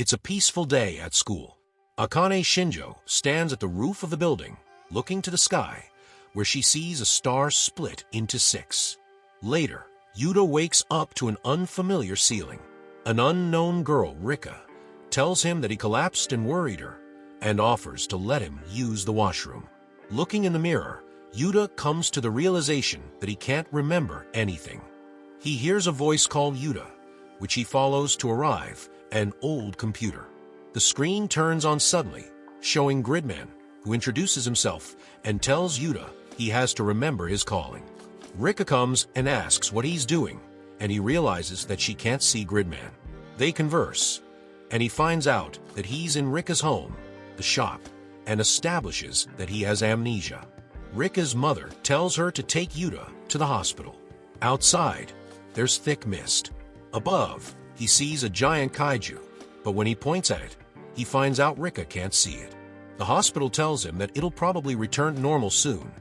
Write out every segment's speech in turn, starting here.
It's a peaceful day at school. Akane Shinjo stands at the roof of the building, looking to the sky, where she sees a star split into 6. Later, Yuta wakes up to an unfamiliar ceiling. An unknown girl, Rika, tells him that he collapsed and worried her, and offers to let him use the washroom. Looking in the mirror, Yuta comes to the realization that he can't remember anything. He hears a voice call Yuta, which he follows to arrive an old computer. The screen turns on suddenly, showing Gridman, who introduces himself and tells Yuta he has to remember his calling. Rika comes and asks what he's doing, and he realizes that she can't see Gridman. They converse, and he finds out that he's in Rika's home, the shop, and establishes that he has amnesia. Rika's mother tells her to take Yuta to the hospital. Outside, there's thick mist. Above, he sees a giant kaiju, but when he points at it, he finds out Rika can't see it. The hospital tells him that it'll probably return to normal soon,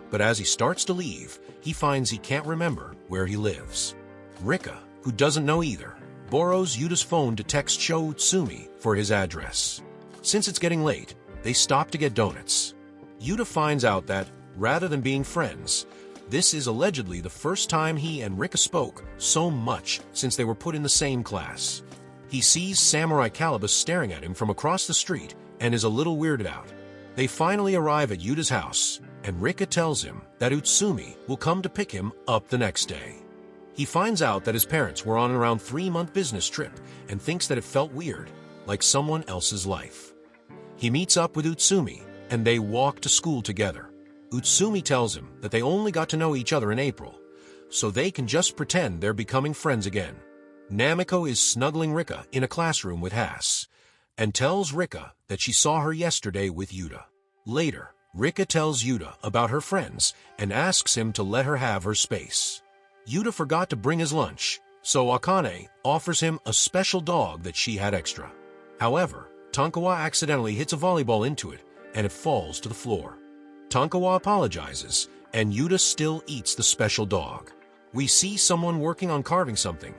but as he starts to leave, he finds he can't remember where he lives. Rika, who doesn't know either, borrows Yuta's phone to text Sho Utsumi for his address. Since it's getting late, they stop to get donuts. Yuta finds out that, rather than being friends, this is allegedly the first time he and Rika spoke so much since they were put in the same class. He sees Samurai Calibus staring at him from across the street and is a little weirded out. They finally arrive at Yuta's house, and Rika tells him that Utsumi will come to pick him up the next day. He finds out that his parents were on an around 3-month business trip and thinks that it felt weird, like someone else's life. He meets up with Utsumi, and they walk to school together. Utsumi tells him that they only got to know each other in April, so they can just pretend they're becoming friends again. Namiko is snuggling Rika in a classroom with Hass, and tells Rika that she saw her yesterday with Yuta. Later, Rika tells Yuta about her friends and asks him to let her have her space. Yuta forgot to bring his lunch, so Akane offers him a special dog that she had extra. However, Tonkawa accidentally hits a volleyball into it, and it falls to the floor. Tonkawa apologizes, and Yuta still eats the special dog. We see someone working on carving something,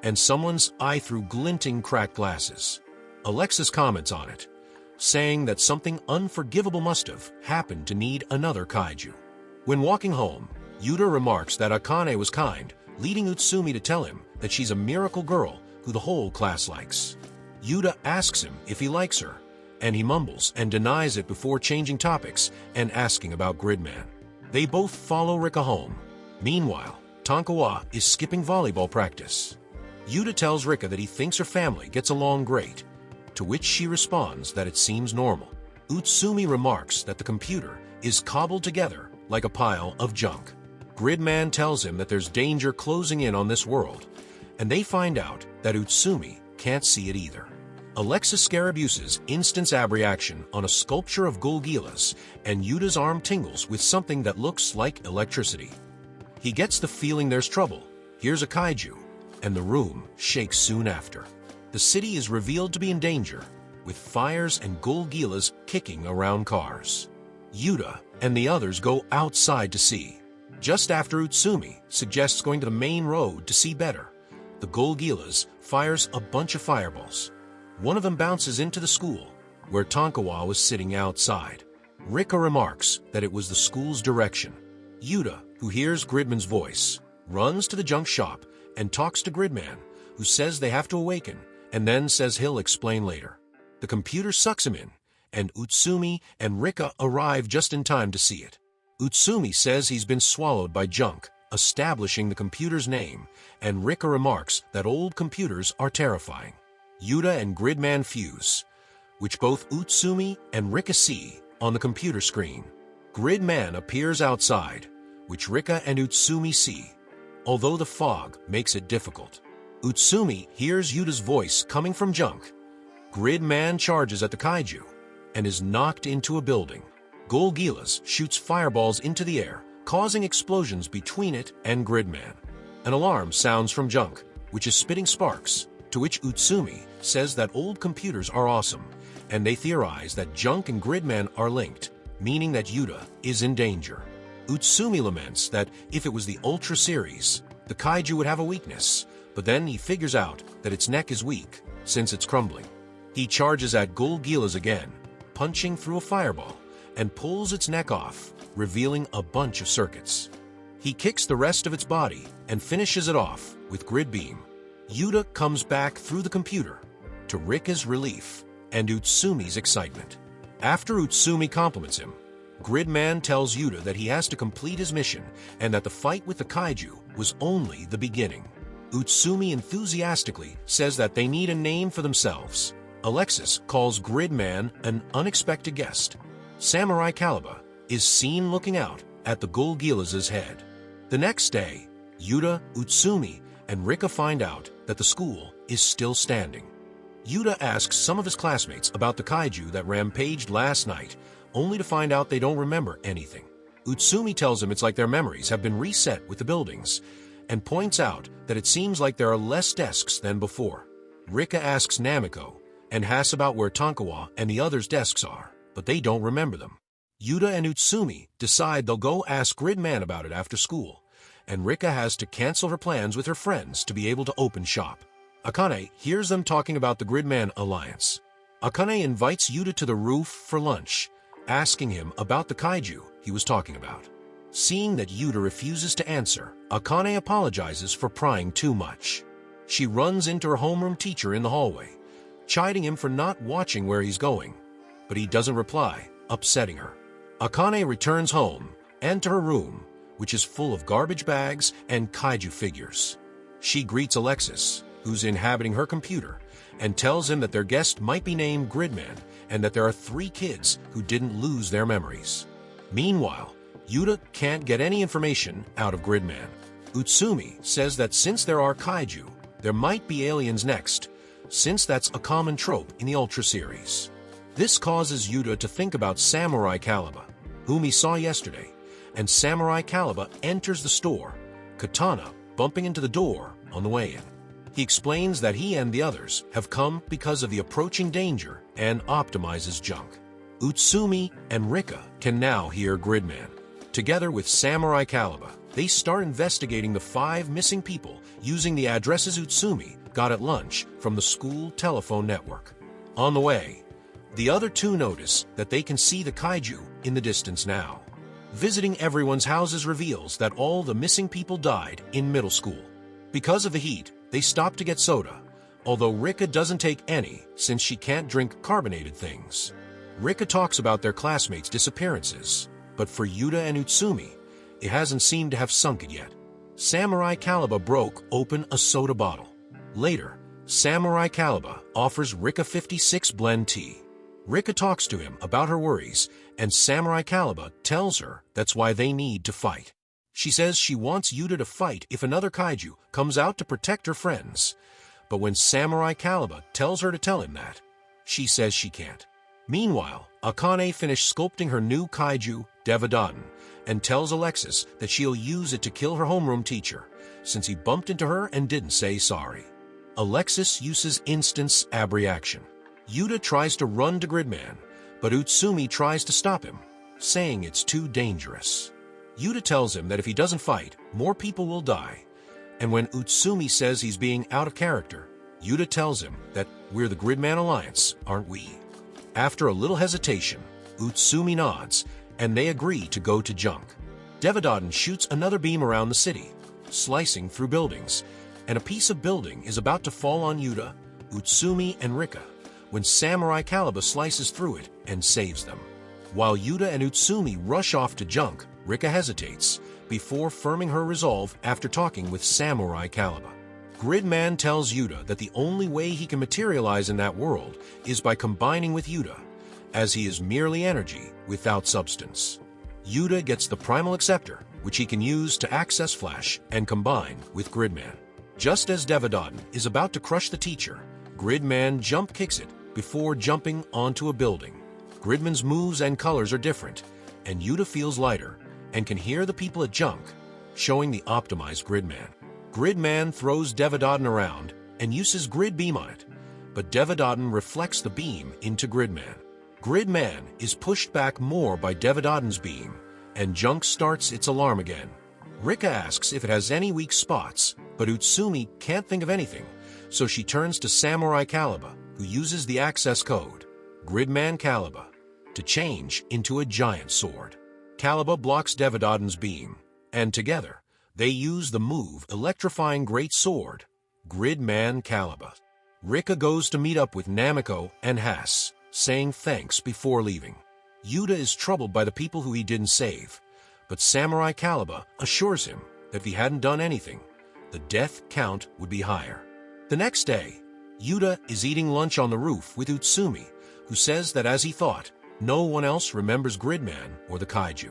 and someone's eye through glinting cracked glasses. Alexis comments on it, saying that something unforgivable must have happened to need another kaiju. When walking home, Yuta remarks that Akane was kind, leading Utsumi to tell him that she's a miracle girl who the whole class likes. Yuta asks him if he likes her, and he mumbles and denies it before changing topics and asking about Gridman. They both follow Rika home. Meanwhile, Tonkawa is skipping volleyball practice. Yuta tells Rika that he thinks her family gets along great, to which she responds that it seems normal. Utsumi remarks that the computer is cobbled together like a pile of junk. Gridman tells him that there's danger closing in on this world, and they find out that Utsumi can't see it either. Alexis Scarabuse's instant ab reaction on a sculpture of Golgilas, and Yuta's arm tingles with something that looks like electricity. He gets the feeling there's trouble, hears a kaiju, and the room shakes soon after. The city is revealed to be in danger, with fires and Golgilas kicking around cars. Yuta and the others go outside to see. Just after Utsumi suggests going to the main road to see better, the Golgilas fires a bunch of fireballs. One of them bounces into the school, where Tonkawa was sitting outside. Rika remarks that it was the school's direction. Yuta, who hears Gridman's voice, runs to the junk shop and talks to Gridman, who says they have to awaken, and then says he'll explain later. The computer sucks him in, and Utsumi and Rika arrive just in time to see it. Utsumi says he's been swallowed by junk, establishing the computer's name, and Rika remarks that old computers are terrifying. Yuta and Gridman fuse, which both Utsumi and Rika see on the computer screen. Gridman appears outside, which Rika and Utsumi see, although the fog makes it difficult. Utsumi hears Yuta's voice coming from junk. Gridman charges at the kaiju and is knocked into a building. Golgilas shoots fireballs into the air, causing explosions between it and Gridman. An alarm sounds from junk, which is spitting sparks, to which Utsumi says that old computers are awesome, and they theorize that junk and Gridman are linked, meaning that Yuta is in danger. Utsumi laments that if it was the Ultra series, the kaiju would have a weakness, but then he figures out that its neck is weak, since it's crumbling. He charges at Gul Gilas again, punching through a fireball, and pulls its neck off, revealing a bunch of circuits. He kicks the rest of its body and finishes it off with Grid Beam. Yuta comes back through the computer, to Rika's relief and Utsumi's excitement. After Utsumi compliments him, Gridman tells Yuta that he has to complete his mission and that the fight with the kaiju was only the beginning. Utsumi enthusiastically says that they need a name for themselves. Alexis calls Gridman an unexpected guest. Samurai Caliba is seen looking out at the Gul Gilas' head. The next day, Yuta, Utsumi, and Rika find out that the school is still standing. Yuta asks some of his classmates about the kaiju that rampaged last night, only to find out they don't remember anything. Utsumi tells him it's like their memories have been reset with the buildings, and points out that it seems like there are less desks than before. Rika asks Namiko and Has about where Tonkawa and the others' desks are, but they don't remember them. Yuta and Utsumi decide they'll go ask Gridman about it after school, and Rika has to cancel her plans with her friends to be able to open shop. Akane hears them talking about the Gridman alliance. Akane invites Yuta to the roof for lunch, asking him about the kaiju he was talking about. Seeing that Yuta refuses to answer, Akane apologizes for prying too much. She runs into her homeroom teacher in the hallway, chiding him for not watching where he's going, but he doesn't reply, upsetting her. Akane returns home and to her room, which is full of garbage bags and kaiju figures. She greets Alexis, who's inhabiting her computer, and tells him that their guest might be named Gridman and that there are 3 kids who didn't lose their memories. Meanwhile, Yuta can't get any information out of Gridman. Utsumi says that since there are kaiju, there might be aliens next, since that's a common trope in the Ultra series. This causes Yuta to think about Samurai Caliba, whom he saw yesterday, and Samurai Caliba enters the store, Katana bumping into the door on the way in. He explains that he and the others have come because of the approaching danger and optimizes junk. Utsumi and Rika can now hear Gridman. Together with Samurai Caliba, they start investigating the 5 missing people using the addresses Utsumi got at lunch from the school telephone network. On the way, the other 2 notice that they can see the kaiju in the distance now. Visiting everyone's houses reveals that all the missing people died in middle school. Because of the heat, they stop to get soda, although Rika doesn't take any since she can't drink carbonated things. Rika talks about their classmates' disappearances, but for Yuta and Utsumi, it hasn't seemed to have sunk yet. Samurai Caliba broke open a soda bottle. Later, Samurai Caliba offers Rika 56 blend tea. Rika talks to him about her worries, and Samurai Caliba tells her that's why they need to fight. She says she wants Yuta to fight if another kaiju comes out to protect her friends, but when Samurai Caliba tells her to tell him that, she says she can't. Meanwhile, Akane finished sculpting her new kaiju, Devadaten, and tells Alexis that she'll use it to kill her homeroom teacher, since he bumped into her and didn't say sorry. Alexis uses instant abreaction. Yuta tries to run to Gridman, but Utsumi tries to stop him, saying it's too dangerous. Yuta tells him that if he doesn't fight, more people will die, and when Utsumi says he's being out of character, Yuta tells him that we're the Gridman Alliance, aren't we? After a little hesitation, Utsumi nods, and they agree to go to junk. Devadaten shoots another beam around the city, slicing through buildings, and a piece of building is about to fall on Yuta, Utsumi, and Rika, when Samurai Caliba slices through it and saves them. While Yuta and Utsumi rush off to junk, Rika hesitates, before firming her resolve after talking with Samurai Caliba. Gridman tells Yuta that the only way he can materialize in that world is by combining with Yuta, as he is merely energy without substance. Yuta gets the Primal Acceptor, which he can use to access Flash and combine with Gridman. Just as Devadaten is about to crush the teacher, Gridman jump kicks it before jumping onto a building. Gridman's moves and colors are different, and Yuta feels lighter and can hear the people at junk, showing the optimized Gridman. Gridman throws Devadaten around and uses Grid Beam on it, but Devadaten reflects the beam into Gridman. Gridman is pushed back more by Devadaten's beam, and junk starts its alarm again. Rika asks if it has any weak spots, but Utsumi can't think of anything, so she turns to Samurai Caliba who uses the access code, Gridman Caliba, to change into a giant sword. Caliba blocks Devadodon's beam, and together, they use the move Electrifying Great Sword, Gridman Caliba. Rika goes to meet up with Namiko and Hass, saying thanks before leaving. Yuta is troubled by the people who he didn't save, but Samurai Caliba assures him that if he hadn't done anything, the death count would be higher. The next day, Yuta is eating lunch on the roof with Utsumi, who says that as he thought, no one else remembers Gridman or the kaiju.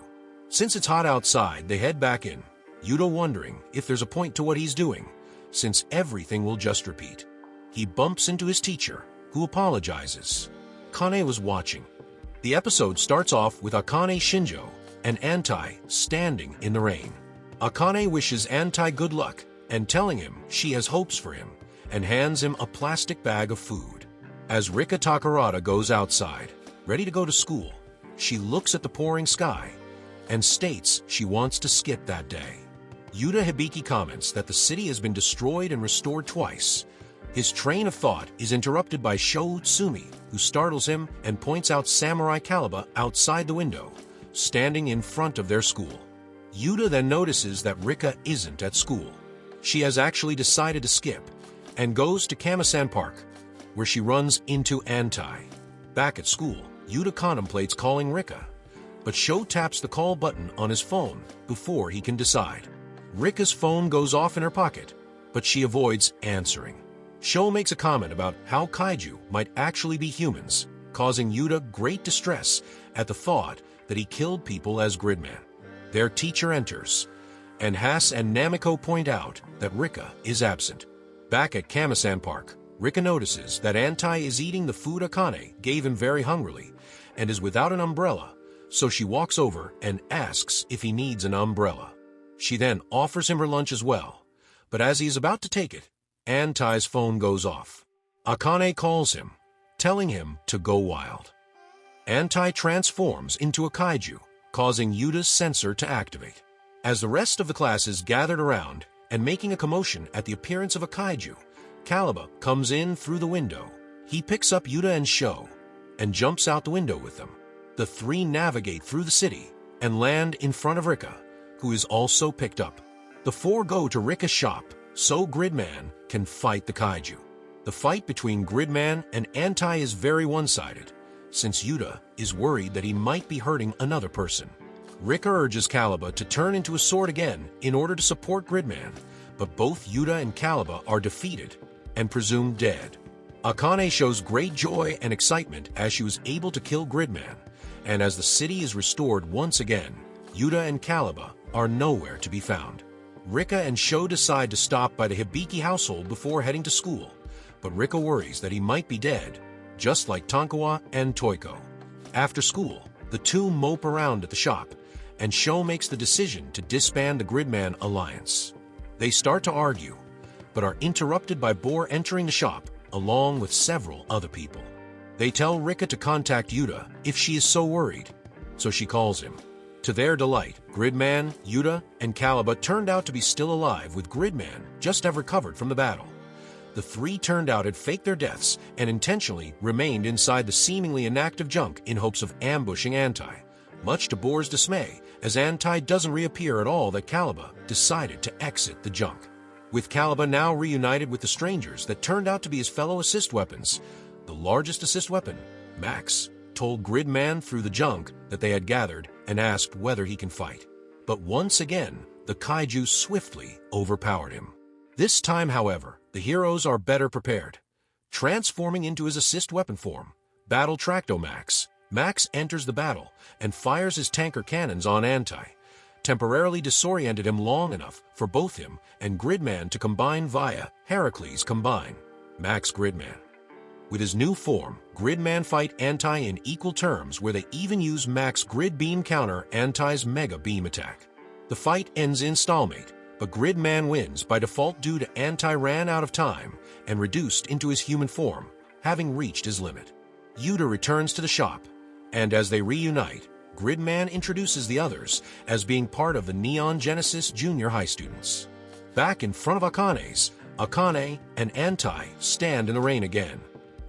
Since it's hot outside, they head back in, Yuta wondering if there's a point to what he's doing, since everything will just repeat. He bumps into his teacher, who apologizes. Akane was watching. The episode starts off with Akane Shinjo and Antai standing in the rain. Akane wishes Antai good luck and telling him she has hopes for him and hands him a plastic bag of food. As Rika Takarada goes outside, ready to go to school, she looks at the pouring sky and states she wants to skip that day. Yuta Hibiki comments that the city has been destroyed and restored twice. His train of thought is interrupted by Sho Utsumi, who startles him and points out Samurai Caliba outside the window, standing in front of their school. Yuta then notices that Rika isn't at school. She has actually decided to skip and goes to Kamisan Park, where she runs into Antai. Back at school, Yuta contemplates calling Rika, but Sho taps the call button on his phone before he can decide. Rika's phone goes off in her pocket, but she avoids answering. Sho makes a comment about how kaiju might actually be humans, causing Yuta great distress at the thought that he killed people as Gridman. Their teacher enters, and Hass and Namiko point out that Rika is absent. Back at Kamisan Park, Rika notices that Antai is eating the food Akane gave him very hungrily and is without an umbrella, so she walks over and asks if he needs an umbrella. She then offers him her lunch as well, but as he is about to take it, Antai's phone goes off. Akane calls him, telling him to go wild. Antai transforms into a kaiju, causing Yuta's sensor to activate. As the rest of the class is gathered around and making a commotion at the appearance of a kaiju, Caliba comes in through the window. He picks up Yuta and Sho and jumps out the window with them. The three navigate through the city and land in front of Rika, who is also picked up. The four go to Rika's shop so Gridman can fight the kaiju. The fight between Gridman and Antai is very one-sided, since Yuta is worried that he might be hurting another person. Rika urges Caliba to turn into a sword again in order to support Gridman, but both Yuta and Caliba are defeated and presumed dead. Akane shows great joy and excitement as she was able to kill Gridman, and as the city is restored once again, Yuta and Caliba are nowhere to be found. Rika and Sho decide to stop by the Hibiki household before heading to school, but Rika worries that he might be dead, just like Tonkawa and Toiko. After school, the two mope around at the shop, and Sho makes the decision to disband the Gridman Alliance. They start to argue, but are interrupted by Boar entering the shop, along with several other people. They tell Rika to contact Yuta if she is so worried, so she calls him. To their delight, Gridman, Yuta, and Caliba turned out to be still alive, with Gridman just have recovered from the battle. The three turned out had faked their deaths and intentionally remained inside the seemingly inactive junk in hopes of ambushing Antai, much to Boar's dismay, as Antai doesn't reappear at all, that Caliba decided to exit the junk. With Caliba now reunited with the strangers that turned out to be his fellow assist weapons, the largest assist weapon, Max, told Gridman through the junk that they had gathered and asked whether he can fight. But once again, the kaiju swiftly overpowered him. This time, however, the heroes are better prepared. Transforming into his assist weapon form, Battle Tractomax, Max enters the battle and fires his tanker cannons on Antai, temporarily disoriented him long enough for both him and Gridman to combine via Heracles Combine, Max Gridman. With his new form, Gridman fight Antai in equal terms, where they even use Max Grid Beam counter Antai's Mega Beam attack. The fight ends in stalemate, but Gridman wins by default due to Antai ran out of time and reduced into his human form, having reached his limit. Yuta returns to the shop, and as they reunite, Gridman introduces the others as being part of the Neon Genesis Junior High students. Back in front of Akane's, Akane and Antai stand in the rain again.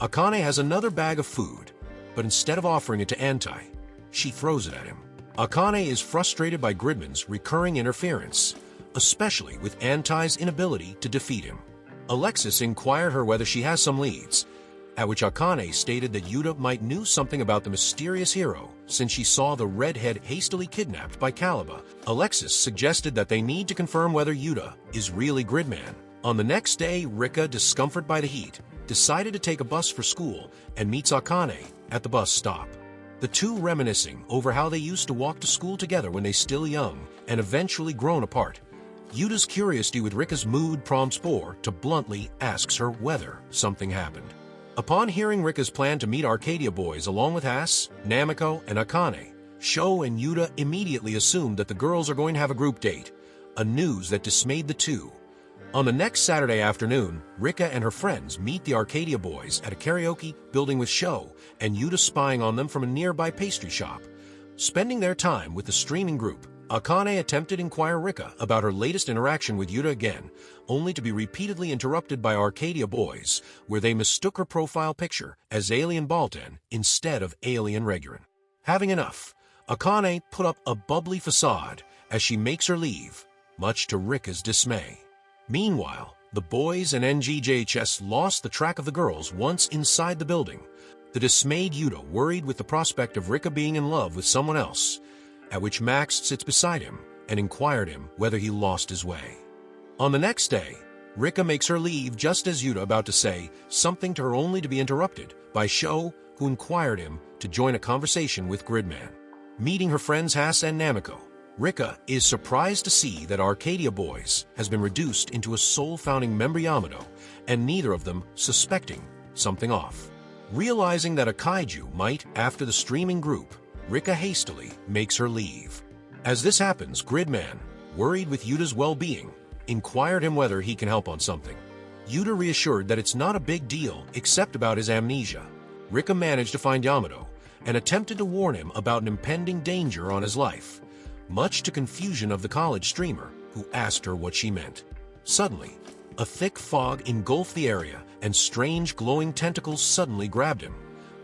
Akane has another bag of food, but instead of offering it to Antai, she throws it at him. Akane is frustrated by Gridman's recurring interference, especially with Antai's inability to defeat him. Alexis inquired her whether she has some leads, at which Akane stated that Yuta might knew something about the mysterious hero since she saw the redhead hastily kidnapped by Caliba. Alexis suggested that they need to confirm whether Yuta is really Gridman. On the next day, Rika, discomforted by the heat, decided to take a bus for school and meets Akane at the bus stop. The two reminiscing over how they used to walk to school together when they still young and eventually grown apart. Yuta's curiosity with Rika's mood prompts Boar to bluntly asks her whether something happened. Upon hearing Rika's plan to meet Arcadia boys along with Has, Namiko, and Akane, Sho and Yuta immediately assumed that the girls are going to have a group date, a news that dismayed the two. On the next Saturday afternoon, Rika and her friends meet the Arcadia boys at a karaoke building with Sho and Yuta spying on them from a nearby pastry shop. Spending their time with the streaming group, Akane attempted to inquire Rika about her latest interaction with Yuta again, only to be repeatedly interrupted by Arcadia boys, where they mistook her profile picture as Alien Baltan instead of Alien Regulan. Having enough, Akane put up a bubbly facade as she makes her leave, much to Rika's dismay. Meanwhile, the boys and NGJHS lost the track of the girls once inside the building. The dismayed Yuta worried with the prospect of Rika being in love with someone else, at which Max sits beside him and inquired him whether he lost his way. On the next day, Rika makes her leave just as Yuta about to say something to her only to be interrupted by Sho, who inquired him to join a conversation with Gridman. Meeting her friends Has and Namiko, Rika is surprised to see that Arcadia Boys has been reduced into a soul-founding member Yamato, and neither of them suspecting something off. Realizing that a kaiju might after the streaming group, Rika hastily makes her leave. As this happens, Gridman, worried with Yuta's well-being, inquired him whether he can help on something. Yuta reassured that it's not a big deal except about his amnesia. Rika managed to find Yamato and attempted to warn him about an impending danger on his life, much to confusion of the college streamer, who asked her what she meant. Suddenly, a thick fog engulfed the area and strange glowing tentacles suddenly grabbed him.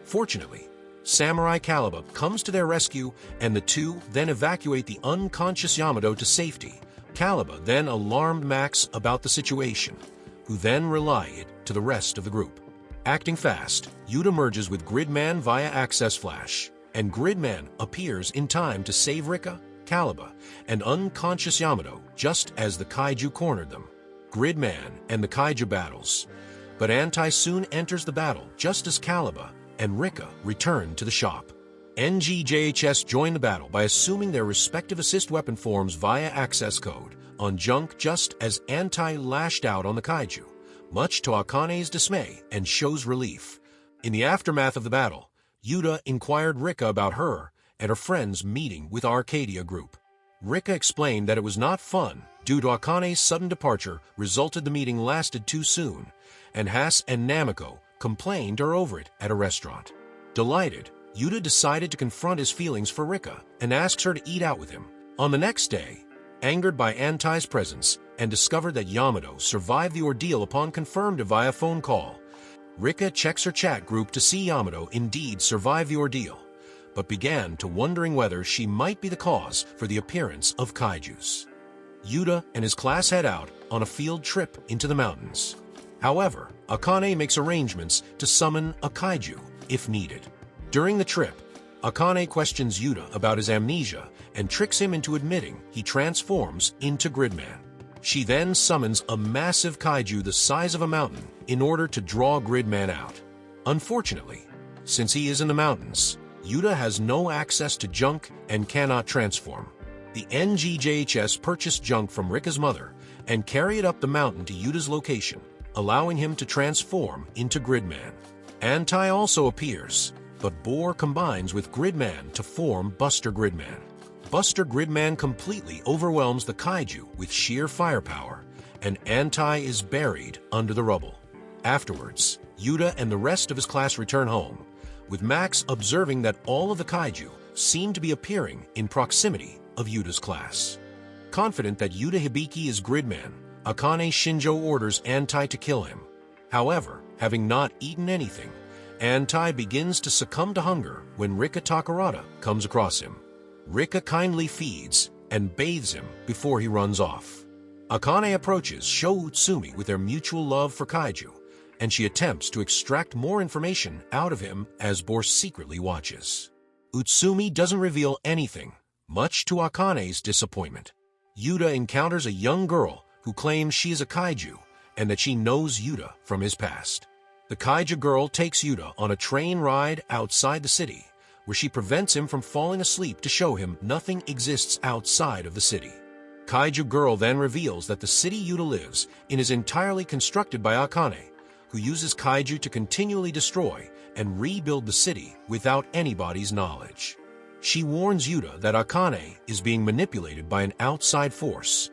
Fortunately, Samurai Caliba comes to their rescue and the two then evacuate the unconscious Yamato to safety. Caliba then alarmed Max about the situation, who then relayed it to the rest of the group. Acting fast, Yuta merges with Gridman via Access Flash, and Gridman appears in time to save Rika, Caliba, and unconscious Yamato just as the kaiju cornered them. Gridman and the kaiju battles, but Antai soon enters the battle just as Caliba and Rika return to the shop. NGJHS join the battle by assuming their respective assist weapon forms via access code on Junk just as Antai lashed out on the kaiju, much to Akane's dismay and Sho's relief. In the aftermath of the battle, Yuta inquired Rika about her and her friends meeting with Arcadia Group. Rika explained that it was not fun due to Akane's sudden departure resulted the meeting lasted too soon, and Has and Namiko complained her over it at a restaurant. Delighted, Yuta decided to confront his feelings for Rika and asks her to eat out with him. On the next day, angered by Antai's presence and discovered that Yamato survived the ordeal upon confirmed via phone call, Rika checks her chat group to see Yamato indeed survived the ordeal, but began to wondering whether she might be the cause for the appearance of kaijus. Yuta and his class head out on a field trip into the mountains. However, Akane makes arrangements to summon a kaiju if needed. During the trip, Akane questions Yuta about his amnesia and tricks him into admitting he transforms into Gridman. She then summons a massive kaiju the size of a mountain in order to draw Gridman out. Unfortunately, since he is in the mountains, Yuta has no access to Junk and cannot transform. The NGJHS purchased Junk from Rika's mother and carry it up the mountain to Yuta's location, allowing him to transform into Gridman. Antai also appears, but Boar combines with Gridman to form Buster Gridman. Buster Gridman completely overwhelms the kaiju with sheer firepower, and Antai is buried under the rubble. Afterwards, Yuta and the rest of his class return home, with Max observing that all of the kaiju seem to be appearing in proximity of Yuta's class. Confident that Yuta Hibiki is Gridman, Akane Shinjo orders Antai to kill him. However, having not eaten anything, Antai begins to succumb to hunger when Rika Takarada comes across him. Rika kindly feeds and bathes him before he runs off. Akane approaches Sho Utsumi with their mutual love for kaiju, and she attempts to extract more information out of him as Bor secretly watches. Utsumi doesn't reveal anything, much to Akane's disappointment. Yuta encounters a young girl who claims she is a kaiju and that she knows Yuta from his past. The kaiju girl takes Yuta on a train ride outside the city, where she prevents him from falling asleep to show him nothing exists outside of the city. Kaiju girl then reveals that the city Yuta lives in is entirely constructed by Akane, who uses kaiju to continually destroy and rebuild the city without anybody's knowledge. She warns Yuta that Akane is being manipulated by an outside force,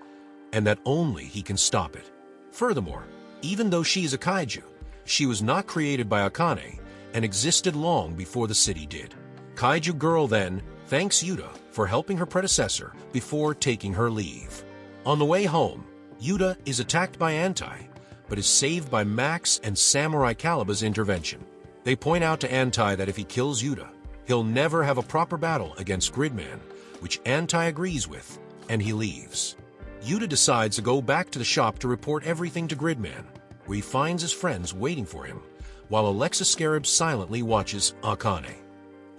and that only he can stop it. Furthermore, even though she is a kaiju, she was not created by Akane and existed long before the city did. Kaiju girl then thanks Yuta for helping her predecessor before taking her leave. On the way home, Yuta is attacked by Antai, but is saved by Max and Samurai Caliba's intervention. They point out to Antai that if he kills Yuta, he'll never have a proper battle against Gridman, which Antai agrees with, and he leaves. Yuta decides to go back to the shop to report everything to Gridman, where he finds his friends waiting for him, while Alexa Scarab silently watches Akane.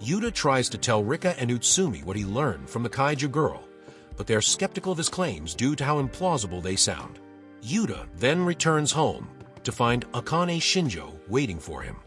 Yuta tries to tell Rika and Utsumi what he learned from the kaiju girl, but they are skeptical of his claims due to how implausible they sound. Yuta then returns home to find Akane Shinjo waiting for him.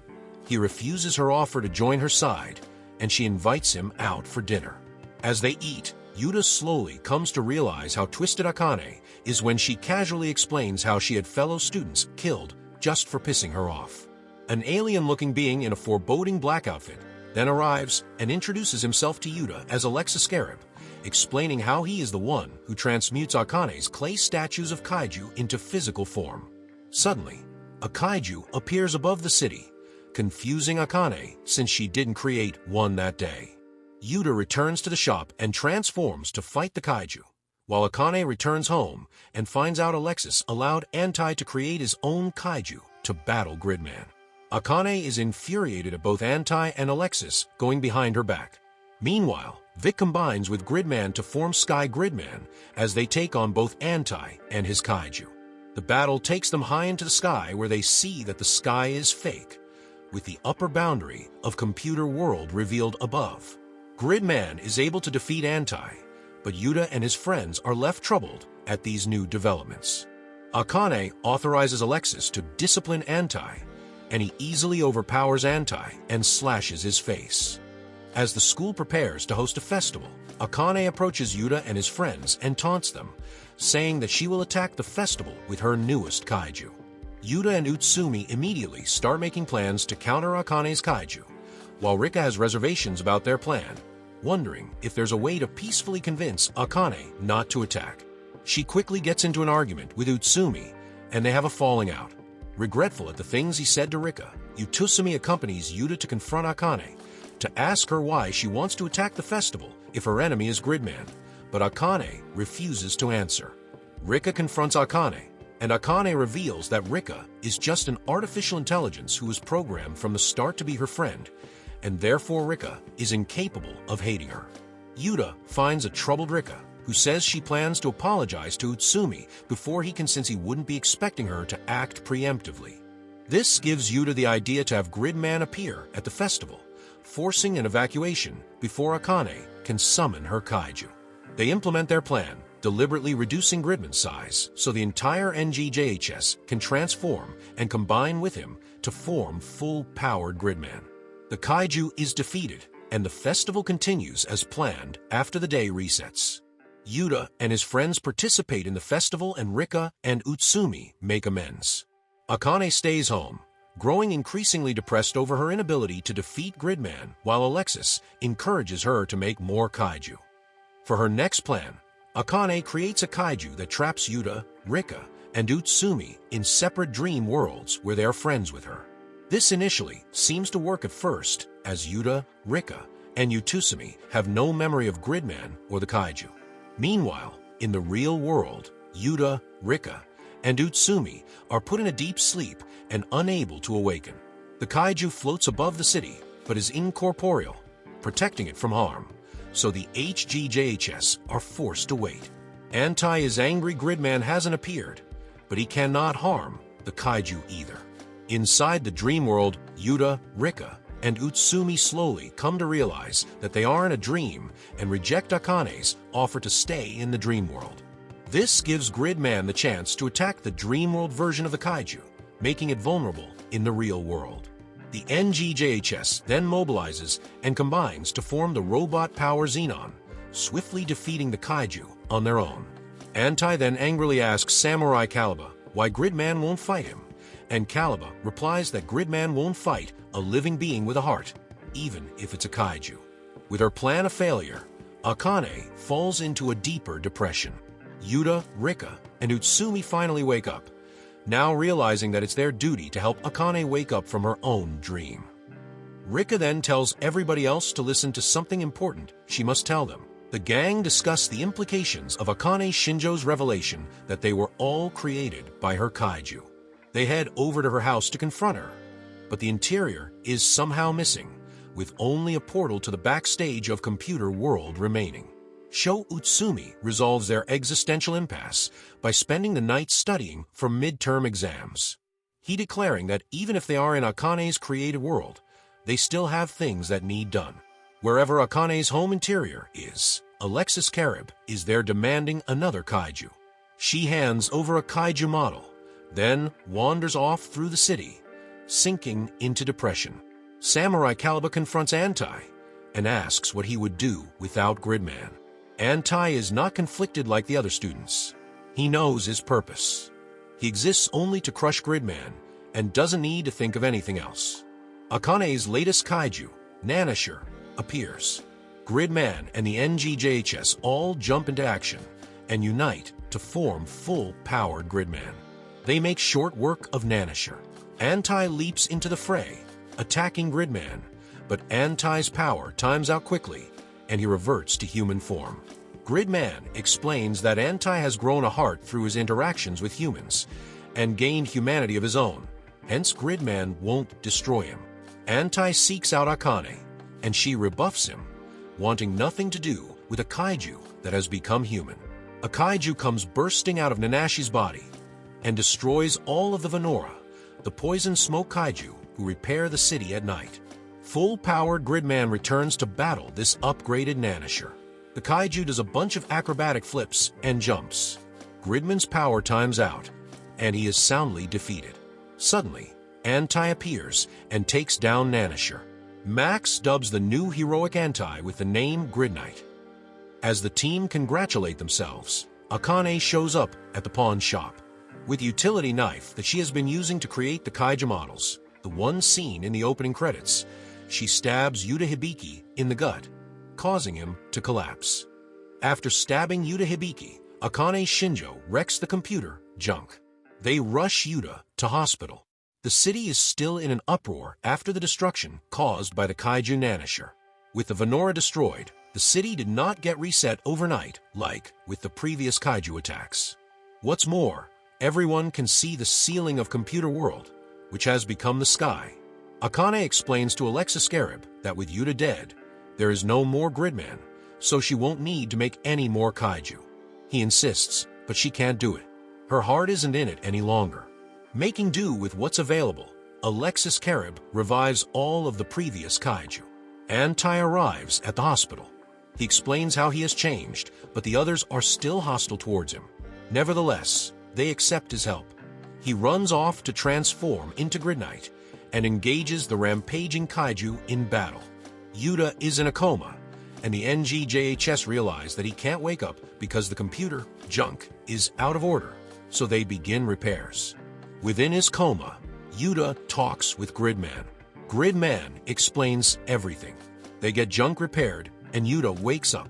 He refuses her offer to join her side, and she invites him out for dinner. As they eat, Yuta slowly comes to realize how twisted Akane is when she casually explains how she had fellow students killed just for pissing her off. An alien-looking being in a foreboding black outfit then arrives and introduces himself to Yuta as Alexa Scarab, explaining how he is the one who transmutes Akane's clay statues of kaiju into physical form. Suddenly, a kaiju appears above the city, confusing Akane since she didn't create one that day. Yuta returns to the shop and transforms to fight the kaiju, while Akane returns home and finds out Alexis allowed Antai to create his own kaiju to battle Gridman. Akane is infuriated at both Antai and Alexis going behind her back. Meanwhile, Vic combines with Gridman to form Sky Gridman as they take on both Antai and his kaiju. The battle takes them high into the sky where they see that the sky is fake, with the upper boundary of computer world revealed above. Gridman is able to defeat Antai, but Yuta and his friends are left troubled at these new developments. Akane authorizes Alexis to discipline Antai, and he easily overpowers Antai and slashes his face. As the school prepares to host a festival, Akane approaches Yuta and his friends and taunts them, saying that she will attack the festival with her newest kaiju. Yuta and Utsumi immediately start making plans to counter Akane's kaiju, while Rika has reservations about their plan, wondering if there's a way to peacefully convince Akane not to attack. She quickly gets into an argument with Utsumi, and they have a falling out. Regretful at the things he said to Rika, Utsumi accompanies Yuta to confront Akane, to ask her why she wants to attack the festival if her enemy is Gridman, but Akane refuses to answer. Rika confronts Akane, and Akane reveals that Rika is just an artificial intelligence who was programmed from the start to be her friend, and therefore Rika is incapable of hating her. Yuta finds a troubled Rika, who says she plans to apologize to Utsumi before he can, since he wouldn't be expecting her to act preemptively. This gives Yuta the idea to have Gridman appear at the festival, forcing an evacuation before Akane can summon her kaiju. They implement their plan, deliberately reducing Gridman's size so the entire NGJHS can transform and combine with him to form full-powered Gridman. The kaiju is defeated, and the festival continues as planned after the day resets. Yuta and his friends participate in the festival, and Rika and Utsumi make amends. Akane stays home, growing increasingly depressed over her inability to defeat Gridman, while Alexis encourages her to make more kaiju. For her next plan, Akane creates a kaiju that traps Yuta, Rika, and Utsumi in separate dream worlds where they are friends with her. This initially seems to work at first, as Yuta, Rika, and Utsumi have no memory of Gridman or the kaiju. Meanwhile, in the real world, Yuta, Rika, and Utsumi are put in a deep sleep and unable to awaken. The kaiju floats above the city, but is incorporeal, protecting it from harm, so the HGJHS are forced to wait. Anti is angry Gridman hasn't appeared, but he cannot harm the kaiju either. Inside the dream world, Yuta, Rika, and Utsumi slowly come to realize that they are in a dream and reject Akane's offer to stay in the dream world. This gives Gridman the chance to attack the dream world version of the kaiju, making it vulnerable in the real world. The NGJHS then mobilizes and combines to form the robot power Xenon, swiftly defeating the kaiju on their own. Anti then angrily asks Samurai Caliba why Gridman won't fight him, and Caliba replies that Gridman won't fight a living being with a heart, even if it's a kaiju. With her plan a failure, Akane falls into a deeper depression. Yuta, Rika, and Utsumi finally wake up, now realizing that it's their duty to help Akane wake up from her own dream. Rika then tells everybody else to listen to something important she must tell them. The gang discuss the implications of Akane Shinjo's revelation that they were all created by her kaiju. They head over to her house to confront her, but the interior is somehow missing, with only a portal to the backstage of Computer World remaining. Sho Utsumi resolves their existential impasse by spending the night studying for midterm exams. He declaring that even if they are in Akane's created world, they still have things that need done. Wherever Akane's home interior is, Alexis Carib is there demanding another kaiju. She hands over a kaiju model, then wanders off through the city, sinking into depression. Samurai Caliba confronts Anti and asks what he would do without Gridman. Anti is not conflicted like the other students. He knows his purpose. He exists only to crush Gridman and doesn't need to think of anything else. Akane's latest kaiju, Nanashur, appears. Gridman and the NGJHS all jump into action and unite to form full-powered Gridman. They make short work of Nanashur. Anti leaps into the fray, attacking Gridman, but Anti's power times out quickly and he reverts to human form. Gridman explains that Anti has grown a heart through his interactions with humans and gained humanity of his own, hence Gridman won't destroy him. Anti seeks out Akane, and she rebuffs him, wanting nothing to do with a kaiju that has become human. A kaiju comes bursting out of Nanashi's body and destroys all of the Venora, the poison smoke kaiju who repair the city at night. Full-powered Gridman returns to battle this upgraded Nanashur. The kaiju does a bunch of acrobatic flips and jumps. Gridman's power times out, and he is soundly defeated. Suddenly, Anti appears and takes down Nanashur. Max dubs the new heroic Anti with the name Grid Knight. As the team congratulate themselves, Akane shows up at the pawn shop. With the utility knife that she has been using to create the kaiju models, the one seen in the opening credits, she stabs Yuta Hibiki in the gut, causing him to collapse. After stabbing Yuta Hibiki, Akane Shinjo wrecks the computer junk. They rush Yuta to hospital. The city is still in an uproar after the destruction caused by the kaiju Nanashur. With the Venora destroyed, the city did not get reset overnight like with the previous kaiju attacks. What's more, everyone can see the ceiling of Computer World, which has become the sky. Akane explains to Alexis Carib that with Yuta dead, there is no more Gridman, so she won't need to make any more kaiju. He insists, but she can't do it. Her heart isn't in it any longer. Making do with what's available, Alexis Carib revives all of the previous kaiju. Anti arrives at the hospital. He explains how he has changed, but the others are still hostile towards him. Nevertheless, they accept his help. He runs off to transform into Grid Knight and engages the rampaging kaiju in battle. Yuta is in a coma, and the NGJHS realize that he can't wake up because the computer, junk, is out of order, so they begin repairs. Within his coma, Yuta talks with Gridman. Gridman explains everything. They get junk repaired, and Yuta wakes up.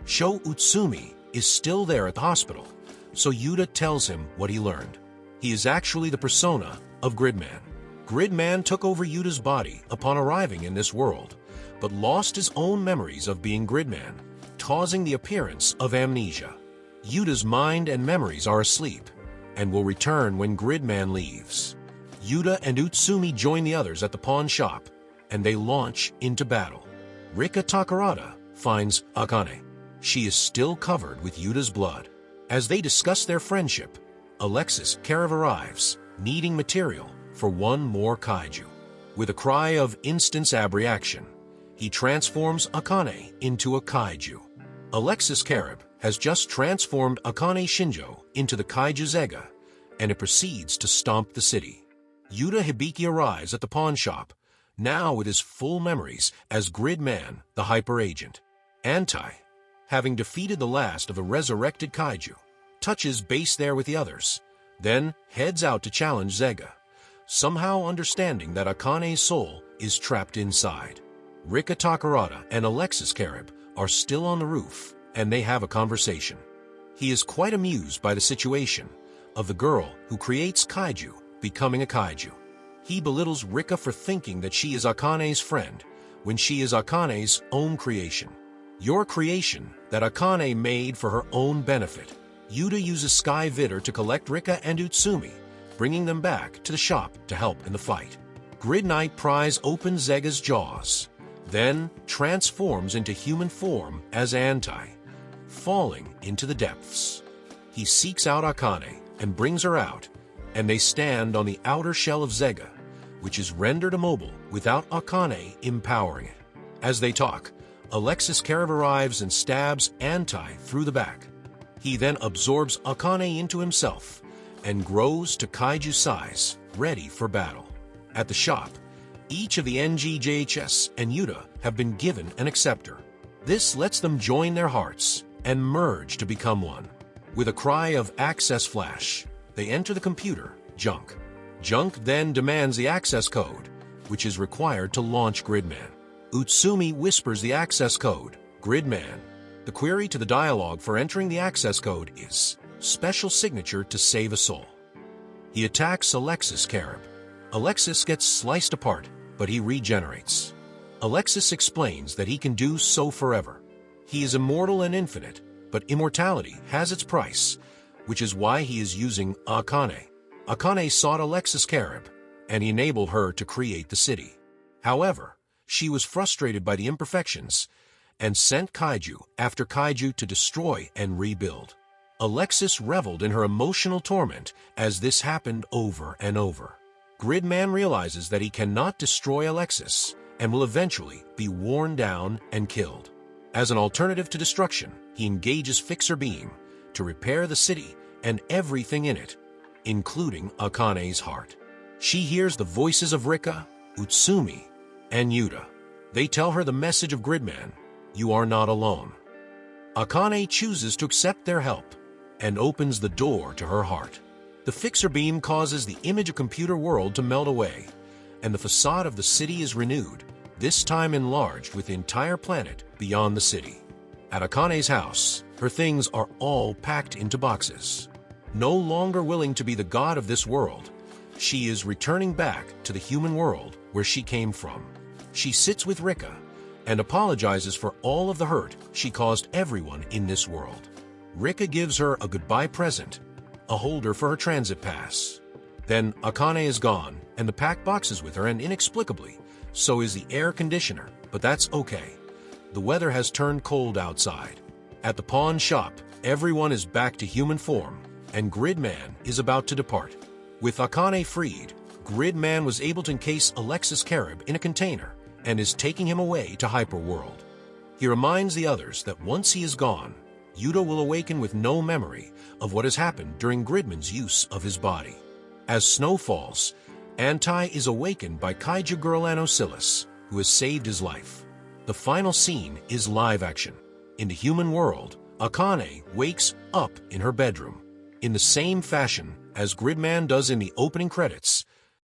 Sho Utsumi is still there at the hospital, so Yuta tells him what he learned. He is actually the persona of Gridman. Gridman took over Yuta's body upon arriving in this world, but lost his own memories of being Gridman, causing the appearance of amnesia. Yuta's mind and memories are asleep, and will return when Gridman leaves. Yuta and Utsumi join the others at the pawn shop, and they launch into battle. Rika Takarada finds Akane. She is still covered with Yuta's blood. As they discuss their friendship, Alexis Karev arrives, needing material for one more kaiju. With a cry of instant abreaction, he transforms Akane into a kaiju. Alexis Karev has just transformed Akane Shinjo into the kaiju Zega, and it proceeds to stomp the city. Yuta Hibiki arrives at the pawn shop, now with his full memories as Gridman, the hyper agent. Anti, having defeated the last of the resurrected kaiju, touches base there with the others, then heads out to challenge Zega, somehow understanding that Akane's soul is trapped inside. Rika Takarada and Alexis Karev are still on the roof, and they have a conversation. He is quite amused by the situation of the girl who creates kaiju becoming a kaiju. He belittles Rika for thinking that she is Akane's friend when she is Akane's own creation. Your creation that Akane made for her own benefit. Yuta uses Sky Vidder to collect Rika and Utsumi, bringing them back to the shop to help in the fight. Grid Knight pries open Zega's jaws, then transforms into human form as Anti, falling into the depths. He seeks out Akane and brings her out, and they stand on the outer shell of Zega, which is rendered immobile without Akane empowering it. As they talk, Alexis Karev arrives and stabs Anti through the back. He then absorbs Akane into himself and grows to kaiju size, ready for battle. At the shop, each of the NGJHS and Yuta have been given an acceptor. This lets them join their hearts and merge to become one. With a cry of access flash, they enter the computer, Junk. Junk then demands the access code, which is required to launch Gridman. Utsumi whispers the access code, Gridman. The query to the dialogue for entering the access code is, special signature to save a soul. He attacks Alexis Karev. Alexis gets sliced apart, but he regenerates. Alexis explains that he can do so forever. He is immortal and infinite, but immortality has its price, which is why he is using Akane. Akane sought Alexis Karev, and he enabled her to create the city. However, she was frustrated by the imperfections and sent kaiju after kaiju to destroy and rebuild. Alexis reveled in her emotional torment as this happened over and over. Gridman realizes that he cannot destroy Alexis and will eventually be worn down and killed. As an alternative to destruction, he engages Fixer Beam to repair the city and everything in it, including Akane's heart. She hears the voices of Rika, Utsumi, and Yuta. They tell her the message of Gridman, you are not alone. Akane chooses to accept their help and opens the door to her heart. The Fixer Beam causes the image of computer world to melt away, and the facade of the city is renewed, this time enlarged with the entire planet beyond the city. At Akane's house, her things are all packed into boxes. No longer willing to be the god of this world, she is returning back to the human world where she came from. She sits with Rika and apologizes for all of the hurt she caused everyone in this world. Rika gives her a goodbye present, a holder for her transit pass. Then Akane is gone, and the packed box is with her, and inexplicably, so is the air conditioner, but that's okay. The weather has turned cold outside. At the pawn shop, everyone is back to human form, and Gridman is about to depart. With Akane freed, Gridman was able to encase Alexis Karev in a container and is taking him away to Hyperworld. He reminds the others that once he is gone, Yuta will awaken with no memory of what has happened during Gridman's use of his body. As snow falls, Anti is awakened by Kaiju Girl Anosyllis, who has saved his life. The final scene is live action. In the human world, Akane wakes up in her bedroom. In the same fashion as Gridman does in the opening credits,